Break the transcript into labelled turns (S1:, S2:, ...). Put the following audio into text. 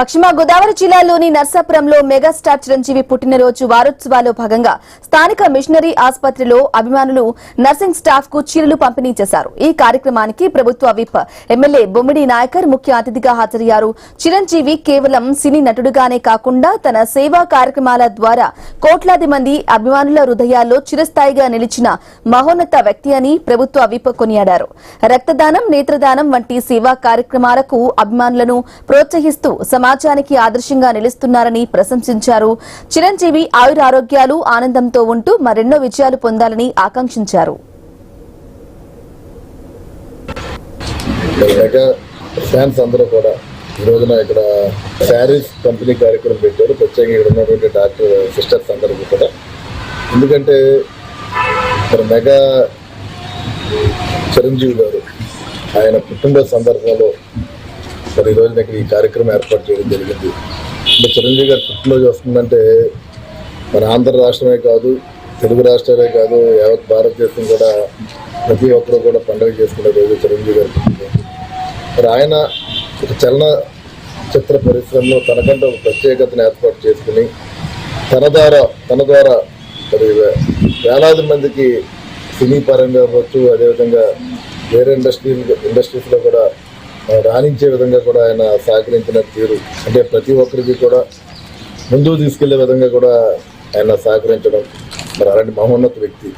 S1: పశ్చిమ గోదావరి జిల్లాలోని నర్సాపురంలో మెగాస్టార్ చిరంజీవి పుట్టినరోజు వారోత్సవాల్లో భాగంగా స్థానిక మిషనరీ ఆసుపత్రిలో అభిమానులు నర్సింగ్ స్టాఫ్ కు చీరలు పంపిణీ చేశారు. ఈ కార్యక్రమానికి ప్రభుత్వ విప్ ఎమ్మెల్యే బొమ్మిడి నాయకర్ ముఖ్య అతిథిగా హాజరయ్యారు. చిరంజీవి కేవలం సినీ నటుడుగానే కాకుండా తన సేవా కార్యక్రమాల ద్వారా కోట్లాది మంది అభిమానుల హృదయాల్లో చిరస్థాయిగా నిలిచిన మహోన్నత వ్యక్తి అని ప్రభుత్వ విప్ కొనియాడారు. రక్తదానం, నేత్రదానం వంటి సేవా కార్యక్రమాలకు అభిమానులను ప్రోత్సహిస్తూ సమాజానికి ఆదర్శంగా నిలుస్తున్నారని ప్రశంసించారు. చిరంజీవి ఆయురారోగ్యాలు ఆనందంతో ఉంటూ మరెన్నో విజయాలు పొందాలని ఆకాంక్షించారు.
S2: ఫ్యాన్స్ అందరూ కూడా ఈ రోజున ఇక్కడ శారీస్ కంపెనీ కార్యక్రమం పెట్టారు. ప్రత్యేకంగా ఇక్కడ ఉన్నటువంటి డాక్టర్ సిస్టర్స్ అందరికీ కూడా, ఎందుకంటే మరి మెగా చిరంజీవి గారు ఆయన పుట్టినరోజు సందర్భంలో మరి ఈ రోజున ఇక్కడ ఈ కార్యక్రమం ఏర్పాటు చేయడం జరిగింది. అంటే చిరంజీవి గారు పుట్టినరోజు వస్తుందంటే మన ఆంధ్ర రాష్ట్రమే కాదు, తెలుగు రాష్ట్రాలే కాదు, యావత్ భారతదేశం కూడా ప్రతి ఒక్కరు కూడా పండుగ చేసుకునే రోజు చిరంజీవి గారు పుట్టినరోజు. మరి ఆయన ఒక చలన చిత్ర పరిశ్రమలో తనకంటే ఒక ప్రత్యేకతను ఏర్పాటు చేసుకుని తన ద్వారా మరి వేలాది మందికి సినీ పరంగా అవ్వచ్చు, అదేవిధంగా వేరే ఇండస్ట్రీస్లో కూడా రాణించే విధంగా కూడా ఆయన సహకరించిన తీరు, అంటే ప్రతి ఒక్కరికి కూడా ముందుకు తీసుకెళ్లే విధంగా కూడా ఆయన సహకరించడం, మరి అలాంటి మహోన్నత వ్యక్తి.